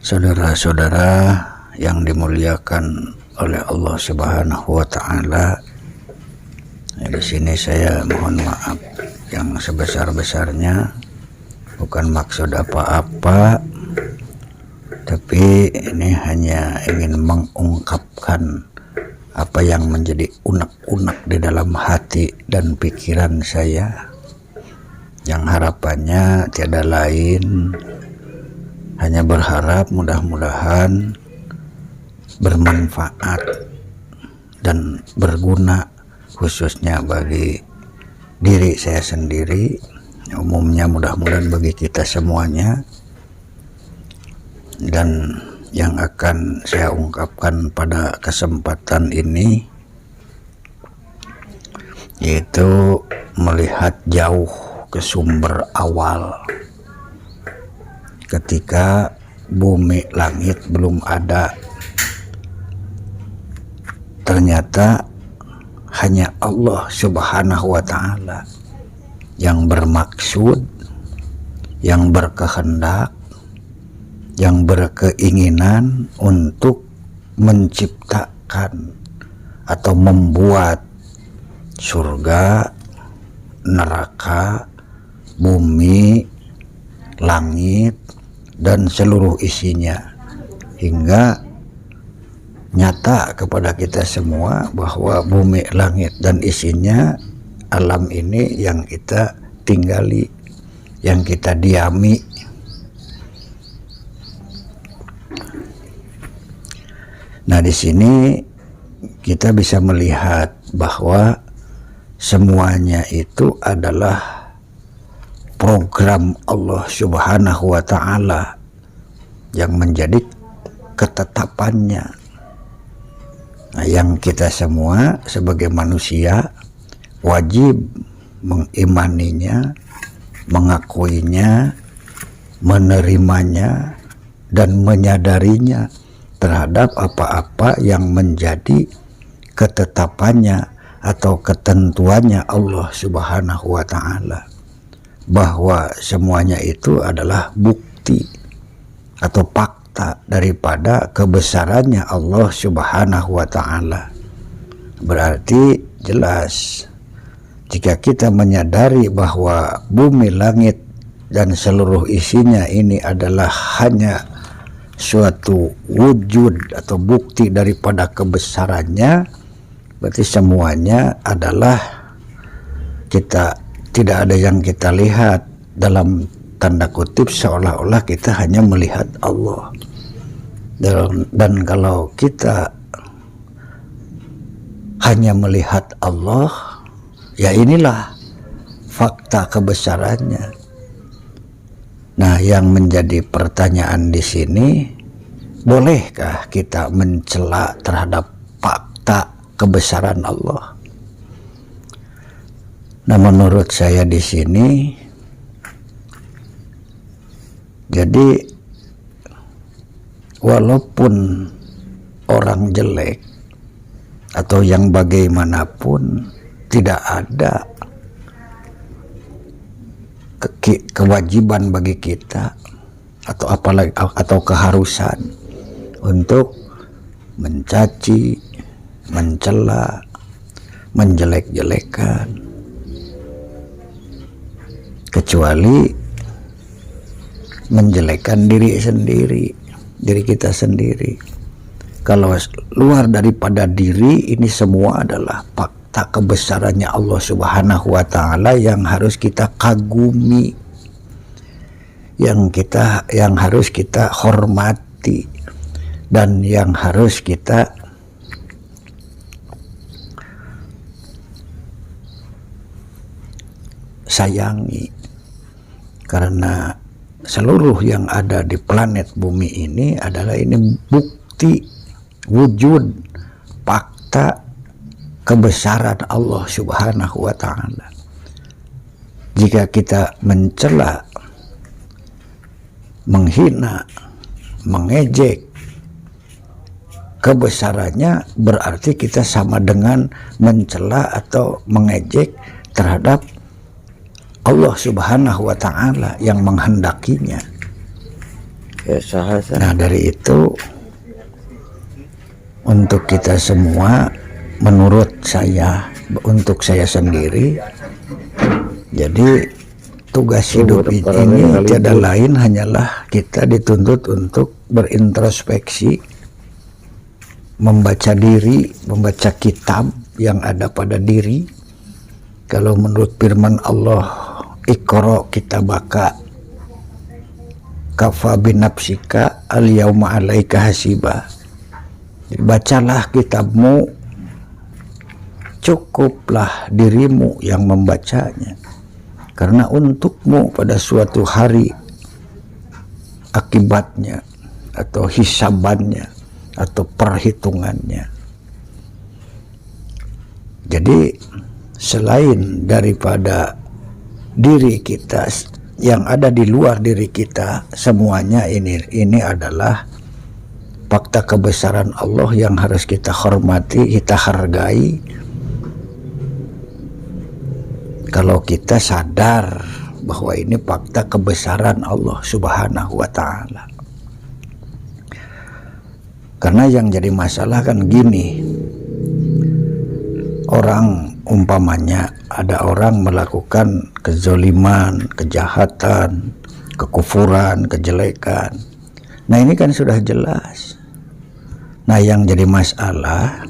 Saudara-saudara yang dimuliakan oleh Allah Subhanahu wa taala, di sini saya mohon maaf yang sebesar-besarnya, bukan maksud apa-apa, tapi ini hanya ingin mengungkapkan apa yang menjadi unek-unek di dalam hati dan pikiran saya, yang harapannya tiada lain hanya berharap mudah-mudahan bermanfaat dan berguna, khususnya bagi diri saya sendiri, umumnya mudah-mudahan bagi kita semuanya. Dan yang akan saya ungkapkan pada kesempatan ini yaitu melihat jauh ke sumber awal. Ketika bumi langit belum ada, ternyata hanya Allah Subhanahu wa ta'ala yang bermaksud, yang berkehendak, yang berkeinginan untuk menciptakan atau membuat surga, neraka, bumi, langit, dan seluruh isinya, hingga nyata kepada kita semua bahwa bumi, langit, dan isinya, alam ini yang kita tinggali, yang kita diami. Nah, di sini kita bisa melihat bahwa semuanya itu adalah program Allah Subhanahu wa ta'ala yang menjadi ketetapannya. Nah, yang kita semua sebagai manusia wajib mengimaninya, mengakuinya, menerimanya, dan menyadarinya terhadap apa-apa yang menjadi ketetapannya atau ketentuannya Allah Subhanahu wa ta'ala, bahwa semuanya itu adalah bukti atau fakta daripada kebesarannya Allah Subhanahu wa ta'ala. Berarti jelas jika kita menyadari bahwa bumi, langit, dan seluruh isinya ini adalah hanya suatu wujud atau bukti daripada kebesarannya, berarti semuanya adalah tidak ada yang kita lihat dalam tanda kutip, seolah-olah kita hanya melihat Allah. Dan kalau kita hanya melihat Allah, ya inilah fakta kebesarannya. Nah, yang menjadi pertanyaan di sini, bolehkah kita mencela terhadap fakta kebesaran Allah? Nah, menurut saya di sini, jadi walaupun orang jelek atau yang bagaimanapun, tidak ada kewajiban bagi kita atau apalagi atau keharusan untuk mencaci, mencela, menjelek-jelekan, kecuali menjelekkan diri kita sendiri. Kalau luar daripada diri, ini semua adalah fakta kebesarannya Allah Subhanahu wa ta'ala yang harus kita kagumi, yang harus kita hormati, dan yang harus kita sayangi. Karena seluruh yang ada di planet bumi ini adalah ini bukti, wujud, fakta kebesaran Allah Subhanahu wa ta'ala. Jika kita mencela, menghina, mengejek kebesarannya, berarti kita sama dengan mencela atau mengejek terhadap Allah Subhanahu wa ta'ala yang menghendakinya. Nah dari itu untuk kita semua, menurut saya, untuk saya sendiri, jadi tugas hidup ini tiada lain hanyalah kita dituntut untuk berintrospeksi, membaca diri, membaca kitab yang ada pada diri. Kalau menurut firman Allah, Iqra kitabaka kafa binafsika al yauma alaika hasiba. Bacalah kitabmu, cukuplah dirimu yang membacanya, karena untukmu pada suatu hari akibatnya atau hisabannya atau perhitungannya. Jadi selain daripada diri kita, yang ada di luar diri kita, semuanya ini adalah fakta kebesaran Allah yang harus kita hormati, kita hargai. Kalau kita sadar bahwa ini fakta kebesaran Allah Subhanahu wa ta'ala. Karena yang jadi masalah kan gini, orang umpamanya ada orang melakukan kezoliman, kejahatan, kekufuran, kejelekan. Nah ini kan sudah jelas. Nah yang jadi masalah,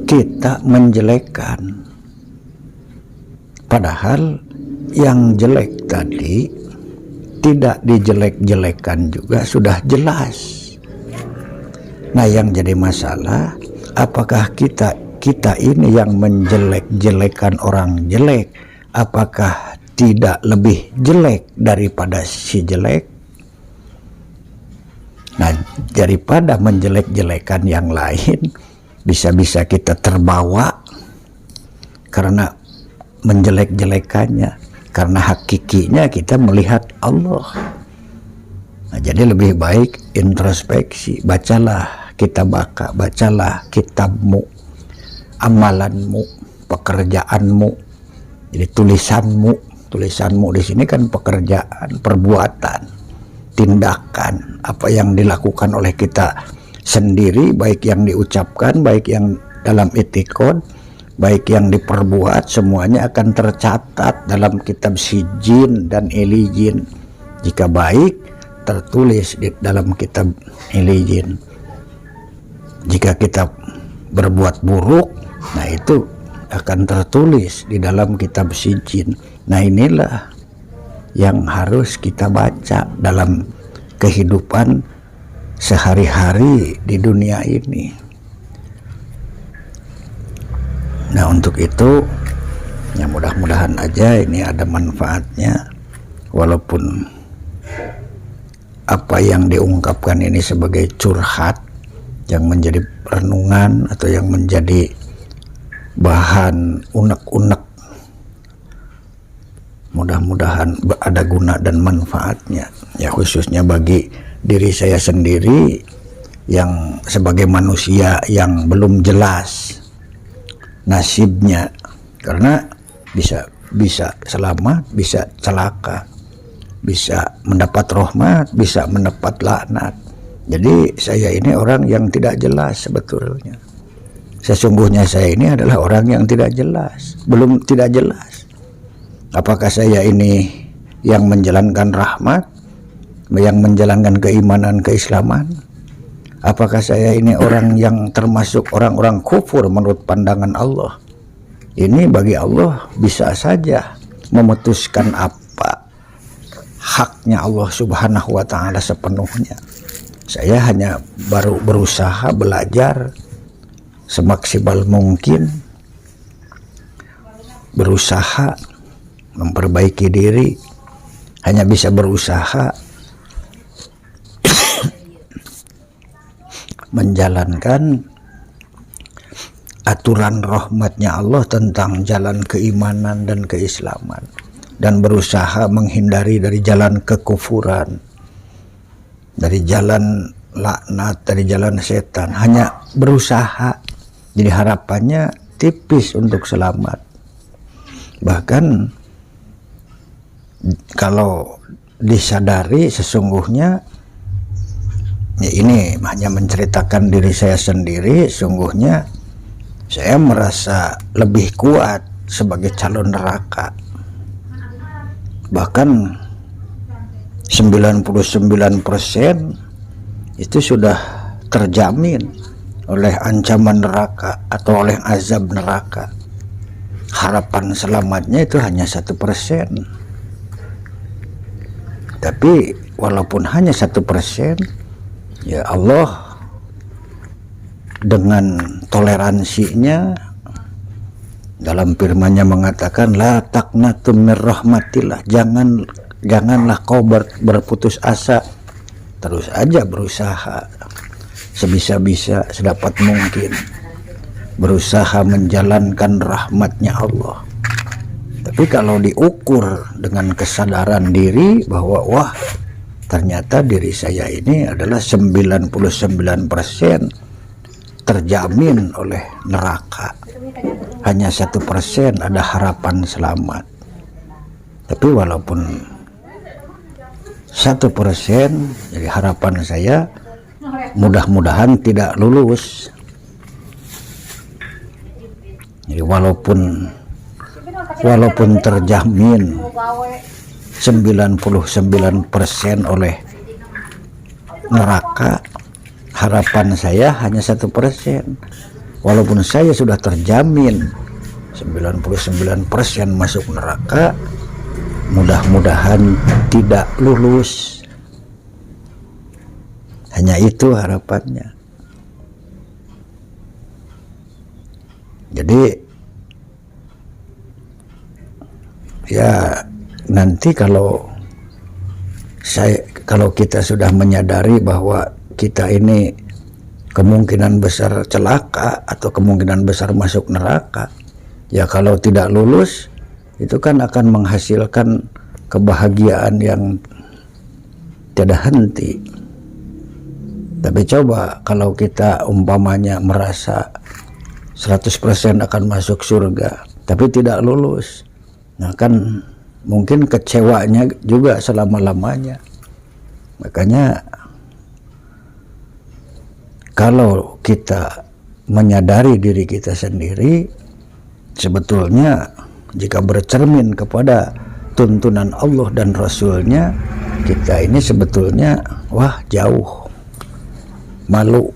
kita menjelekkan. Padahal yang jelek tadi tidak dijelek-jelekan juga sudah jelas. Nah yang jadi masalah, apakah kita ini yang menjelek-jelekan orang jelek, apakah tidak lebih jelek daripada si jelek? Nah, daripada menjelek-jelekan yang lain, bisa-bisa kita terbawa karena menjelek-jelekannya, karena hakikinya kita melihat Allah. Nah, jadi lebih baik introspeksi, bacalah kitabaka, bacalah kitabmu, amalanmu, pekerjaanmu. Jadi tulisanmu di sini kan pekerjaan, perbuatan, tindakan, apa yang dilakukan oleh kita sendiri, baik yang diucapkan, baik yang dalam itikad, baik yang diperbuat, semuanya akan tercatat dalam kitab sijin dan ilijin. Jika baik, tertulis di dalam kitab ilijin. Jika kita berbuat buruk, nah itu akan tertulis di dalam kitab sijin. Nah inilah yang harus kita baca dalam kehidupan sehari-hari di dunia ini. Nah untuk itu ya mudah-mudahan aja ini ada manfaatnya, walaupun apa yang diungkapkan ini sebagai curhat yang menjadi renungan atau yang menjadi bahan unek-unek, mudah-mudahan ada guna dan manfaatnya, ya khususnya bagi diri saya sendiri yang sebagai manusia yang belum jelas nasibnya, karena bisa selamat, bisa celaka, bisa mendapat rahmat, bisa mendapat laknat. Jadi saya ini orang yang tidak jelas sebetulnya. Sesungguhnya saya ini adalah orang yang tidak jelas, belum tidak jelas. Apakah saya ini yang menjalankan rahmat, yang menjalankan keimanan, keislaman? Apakah saya ini orang yang termasuk orang-orang kufur menurut pandangan Allah? Ini bagi Allah bisa saja memutuskan apa haknya Allah Subhanahu wa ta'ala sepenuhnya. Saya hanya baru berusaha belajar semaksimal mungkin, berusaha memperbaiki diri, hanya bisa berusaha menjalankan aturan rahmatnya Allah tentang jalan keimanan dan keislaman, dan berusaha menghindari dari jalan kekufuran, dari jalan laknat, dari jalan setan. Hanya berusaha, jadi harapannya tipis untuk selamat. Bahkan kalau disadari sesungguhnya Ya, ini hanya menceritakan diri saya sendiri. Sungguhnya saya merasa lebih kuat sebagai calon neraka. Bahkan 99% itu sudah terjamin oleh ancaman neraka atau oleh azab neraka. Harapan selamatnya itu hanya 1%. Tapi walaupun hanya 1%, ya Allah dengan toleransinya dalam firman-Nya mengatakan, la taqnatum mir rahmatillah, janganlah kau berputus asa, terus aja berusaha sebisa-bisa, sedapat mungkin berusaha menjalankan rahmatnya Allah. Tapi kalau diukur dengan kesadaran diri bahwa wah, ternyata diri saya ini adalah 99% terjamin oleh neraka, hanya 1% ada harapan selamat. Tapi walaupun 1%, jadi harapan saya mudah-mudahan tidak lulus. Jadi walaupun terjamin 99% oleh neraka, harapan saya hanya 1%. Walaupun saya sudah terjamin 99% masuk neraka, mudah-mudahan tidak lulus. Hanya itu harapannya. Jadi ya nanti kalau kita sudah menyadari bahwa kita ini kemungkinan besar celaka atau kemungkinan besar masuk neraka, ya kalau tidak lulus itu kan akan menghasilkan kebahagiaan yang tiada henti. Tapi coba kalau kita umpamanya merasa 100% akan masuk surga tapi tidak lulus, nah kan mungkin kecewanya juga selama-lamanya. Makanya kalau kita menyadari diri kita sendiri, sebetulnya jika bercermin kepada tuntunan Allah dan Rasulnya, kita ini sebetulnya wah jauh malu.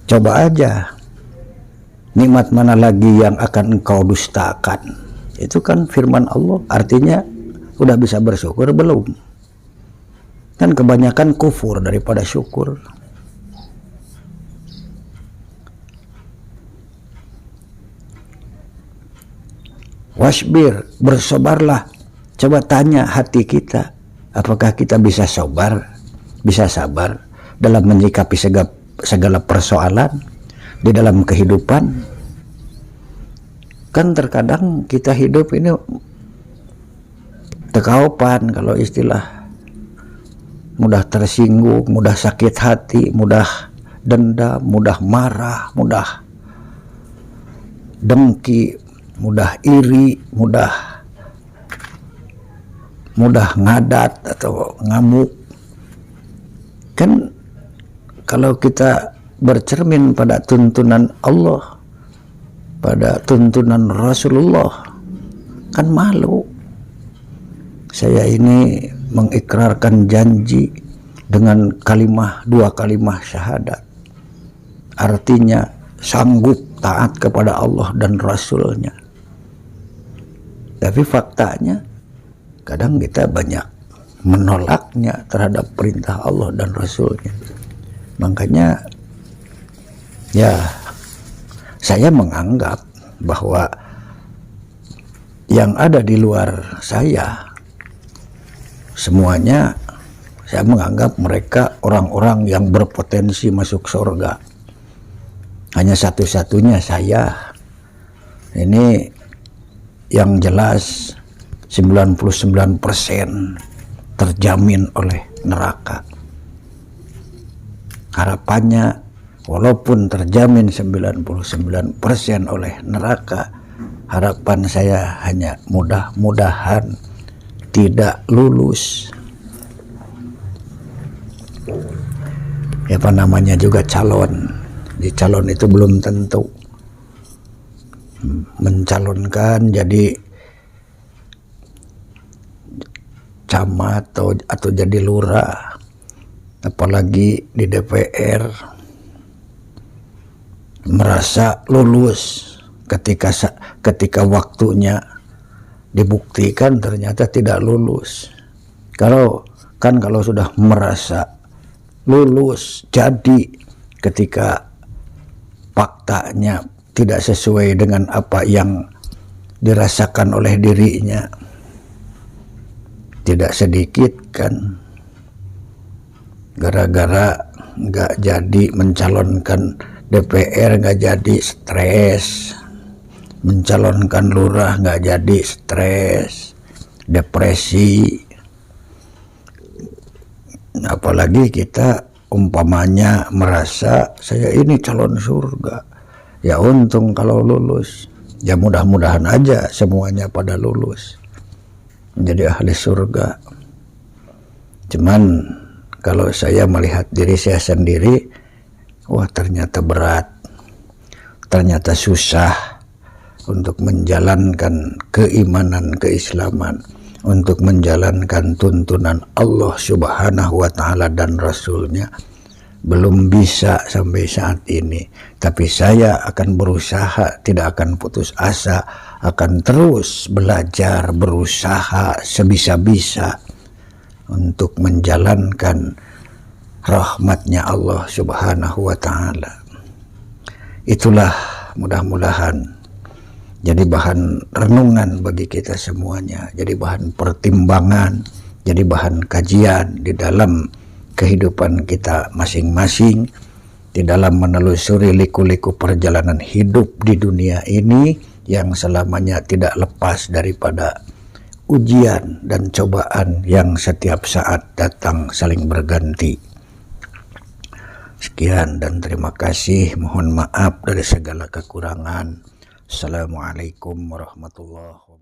Coba aja, nikmat mana lagi yang akan engkau dustakan? Itu kan firman Allah, artinya udah bisa bersyukur belum? Kan kebanyakan kufur daripada syukur. Wasbir, bersabarlah. Coba tanya hati kita, apakah kita bisa sabar dalam menyikapi segala persoalan di dalam kehidupan. Kan terkadang kita hidup ini tekaupan, kalau istilah, mudah tersinggung, mudah sakit hati, mudah dendam, mudah marah, mudah dengki, mudah iri, mudah ngadat atau ngamuk. Kan kalau kita bercermin pada tuntunan Allah, pada tuntunan Rasulullah, kan malu. Saya ini mengikrarkan janji dengan dua kalimah syahadat, artinya sanggup taat kepada Allah dan Rasulnya. Tapi faktanya kadang kita banyak menolaknya terhadap perintah Allah dan Rasulnya. Makanya ya saya menganggap bahwa yang ada di luar saya semuanya, saya menganggap mereka orang-orang yang berpotensi masuk surga. Hanya satu-satunya saya ini yang jelas 99% terjamin oleh neraka. Harapannya walaupun terjamin 99% oleh neraka, harapan saya hanya mudah-mudahan tidak lulus. ya apa namanya juga calon. Di calon itu belum tentu mencalonkan jadi camat atau jadi lurah, apalagi di DPR merasa lulus ketika waktunya dibuktikan ternyata tidak lulus. Kalau sudah merasa lulus jadi ketika faktanya tidak sesuai dengan apa yang dirasakan oleh dirinya, tidak sedikit kan gara-gara nggak jadi mencalonkan DPR nggak jadi stres, mencalonkan lurah nggak jadi stres, depresi. Apalagi kita umpamanya merasa saya ini calon surga, ya untung kalau lulus, ya mudah-mudahan aja semuanya pada lulus menjadi ahli surga. Cuman kalau saya melihat diri saya sendiri, wah ternyata berat, ternyata susah untuk menjalankan keimanan keislaman, untuk menjalankan tuntunan Allah Subhanahu wa Ta'ala dan Rasulnya. Belum bisa sampai saat ini, tapi saya akan berusaha, tidak akan putus asa, akan terus belajar, berusaha sebisa-bisa untuk menjalankan rahmatnya Allah Subhanahu wa Ta'ala. Itulah mudah-mudahan jadi bahan renungan bagi kita semuanya, jadi bahan pertimbangan, jadi bahan kajian di dalam kehidupan kita masing-masing, di dalam menelusuri liku-liku perjalanan hidup di dunia ini yang selamanya tidak lepas daripada ujian dan cobaan yang setiap saat datang saling berganti. Sekian dan terima kasih, mohon maaf dari segala kekurangan. Assalamualaikum warahmatullahi wabarakatuh.